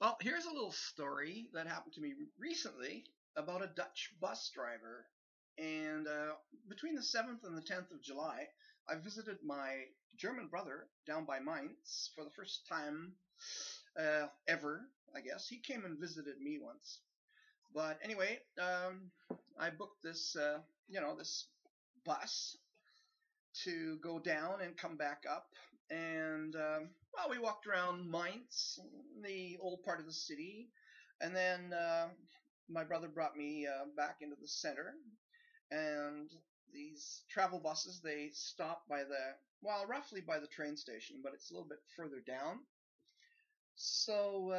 Well, here's a little story that happened to me recently about a Dutch bus driver. And between the 7th and the 10th of July, I visited my German brother down by Mainz for the first time ever, I guess. He came and visited me once. But anyway, I booked this bus to go down and come back up. And well, we walked around Mainz, the old part of the city, and then my brother brought me back into the center. And these travel buses, they stop by roughly by the train station, but it's a little bit further down. So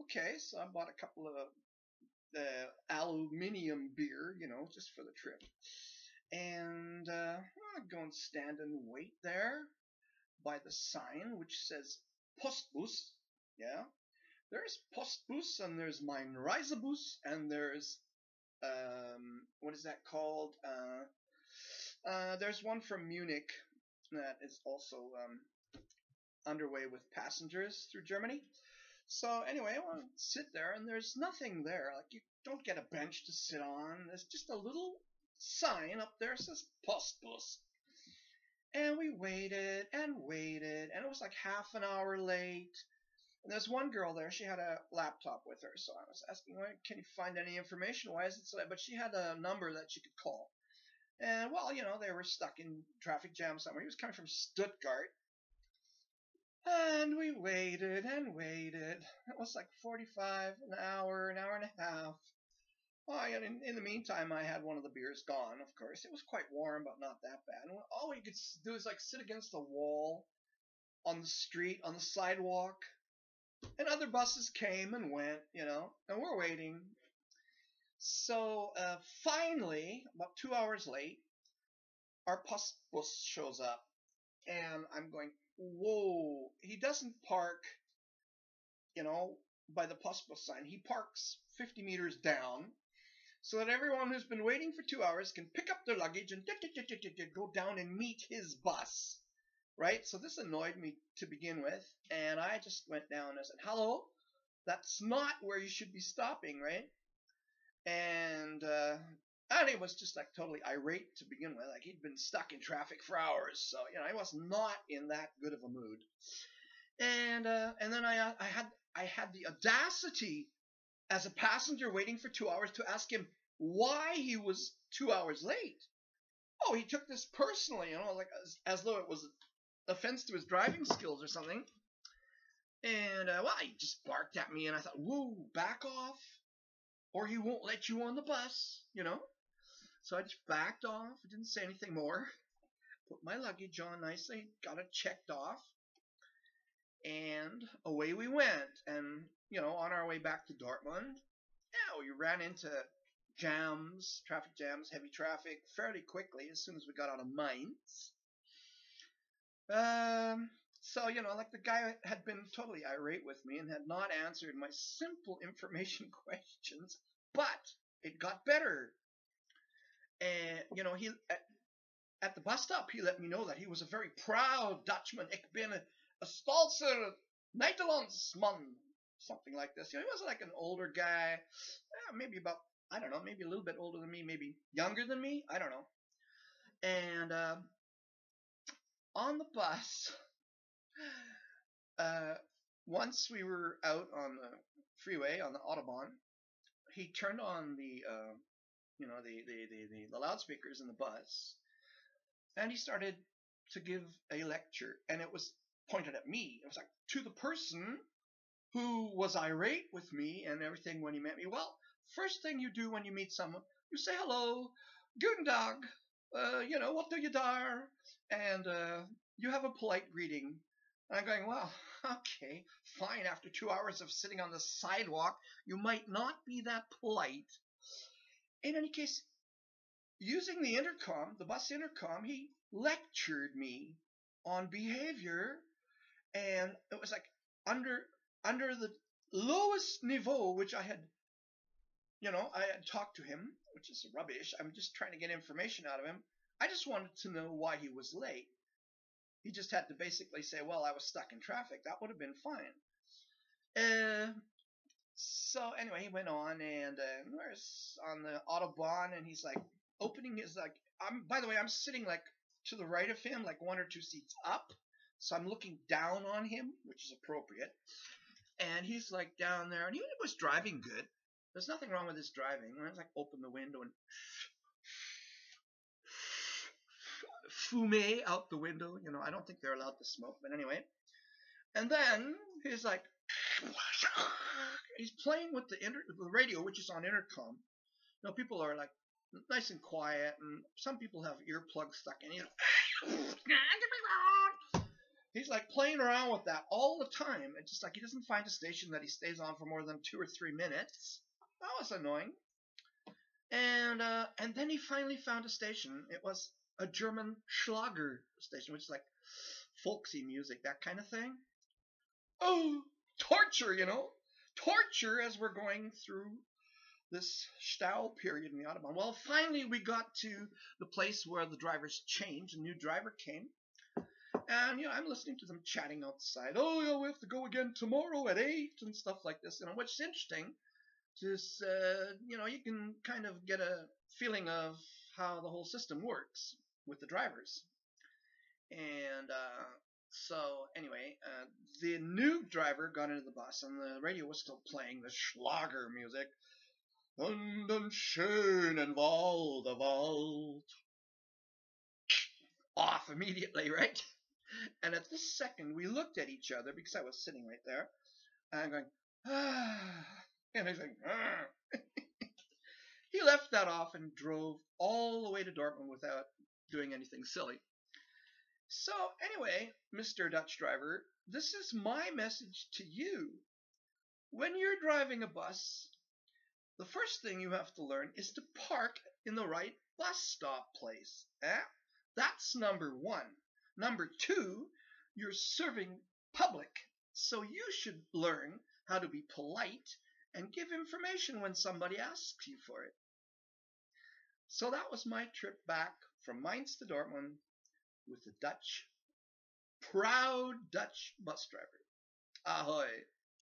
okay, so I bought a couple of aluminium beer, just for the trip. And I go and stand and wait there by the sign which says Postbus. Yeah, there's Postbus and there's Mein Reisebus and there's what is that called? There's one from Munich that is also underway with passengers through Germany. So anyway, I want to sit there, and there's nothing there. Like, you don't get a bench to sit on. There's just a little sign up there that says Postbus. And we waited and waited, and it was like half an hour late. And there's one girl there. She had a laptop with her, so I was asking her, "Can you find any information? Why is it so late?" But she had a number that she could call. And well, they were stuck in traffic jam somewhere. He was coming from Stuttgart. And we waited and waited. It was like 45, an hour and a half. Well, in the meantime, I had one of the beers gone, of course. It was quite warm, but not that bad. And all we could do is like sit against the wall on the street, on the sidewalk. And other buses came and went, and we're waiting. So finally, about 2 hours late, our bus shows up. And I'm going, whoa, he doesn't park, by the bus sign. He parks 50 meters down so that everyone who's been waiting for 2 hours can pick up their luggage and go down and meet his bus. Right? So this annoyed me to begin with. And I just went down and I said, "Hello, that's not where you should be stopping, right?" And he was just like totally irate to begin with. Like, he'd been stuck in traffic for hours, so he was not in that good of a mood. And then I had the audacity as a passenger waiting for 2 hours to ask him why he was 2 hours late. Oh, he took this personally, like as though it was an offense to his driving skills or something. And well, he just barked at me, and I thought, "Whoa, back off, or he won't let you on the bus," So I just backed off. I didn't say anything more. Put my luggage on nicely, got it checked off, and away we went. And, on our way back to Dortmund, yeah, we ran into jams, traffic jams, heavy traffic fairly quickly as soon as we got out of Mainz. So, like the guy had been totally irate with me and had not answered my simple information questions, but it got better. And, he at the bus stop, he let me know that he was a very proud Dutchman. Ik ben a stolzer Nederlandsman. Something like this. He was like an older guy, maybe about, I don't know, maybe a little bit older than me, maybe younger than me, I don't know. And on the bus, once we were out on the freeway, on the Autobahn, he turned on the loudspeakers in the bus, and he started to give a lecture, and it was pointed at me. It was like, to the person who was irate with me and everything when he met me. Well, first thing you do when you meet someone, you say hello, guten Tag, what do you dar? And you have a polite greeting. And I'm going, well, okay, fine. After 2 hours of sitting on the sidewalk, you might not be that polite. In any case, using the intercom, the bus intercom, he lectured me on behavior, and it was like under the lowest niveau, which I had talked to him, which is rubbish. I'm just trying to get information out of him. I just wanted to know why he was late. He just had to basically say, well, I was stuck in traffic. That would have been fine. So anyway, he went on, and we're on the autobahn, and he's like opening his like. By the way, I'm sitting like to the right of him, like 1 or 2 seats up, so I'm looking down on him, which is appropriate. And he's like down there, and he was driving good. There's nothing wrong with his driving. I was like open the window and fume out the window. You know, I don't think they're allowed to smoke, but anyway. And then he's like, he's playing with the radio, which is on intercom. You know, people are like nice and quiet, and some people have earplugs stuck in. He's like playing around with that all the time. It's just like he doesn't find a station that he stays on for more than 2 or 3 minutes. That was annoying. And then he finally found a station. It was a German Schlager station, which is like folksy music, that kind of thing. Oh, torture, you know. Torture as we're going through this Stau period in the Autobahn. Well, finally we got to the place where the drivers changed. A new driver came. And, you know, I'm listening to them chatting outside. Oh, yeah, we have to go again tomorrow at 8 and stuff like this. You know, which is interesting. Just, you know, you can kind of get a feeling of how the whole system works with the drivers. And so, anyway, the new driver got into the bus, and the radio was still playing the Schlager music. Und den schönen Wald. Off immediately, right? And at this second, we looked at each other, because I was sitting right there, and I'm going, ah. And he's like, ah. He left that off and drove all the way to Dortmund without doing anything silly. So anyway, Mr. Dutch driver, this is my message to you. When you're driving a bus, the first thing you have to learn is to park in the right bus stop place. That's number 1. Number 2, you're serving public, so you should learn how to be polite and give information when somebody asks you for it. So that was my trip back from Mainz to Dortmund with the proud Dutch bus driver. Ahoy!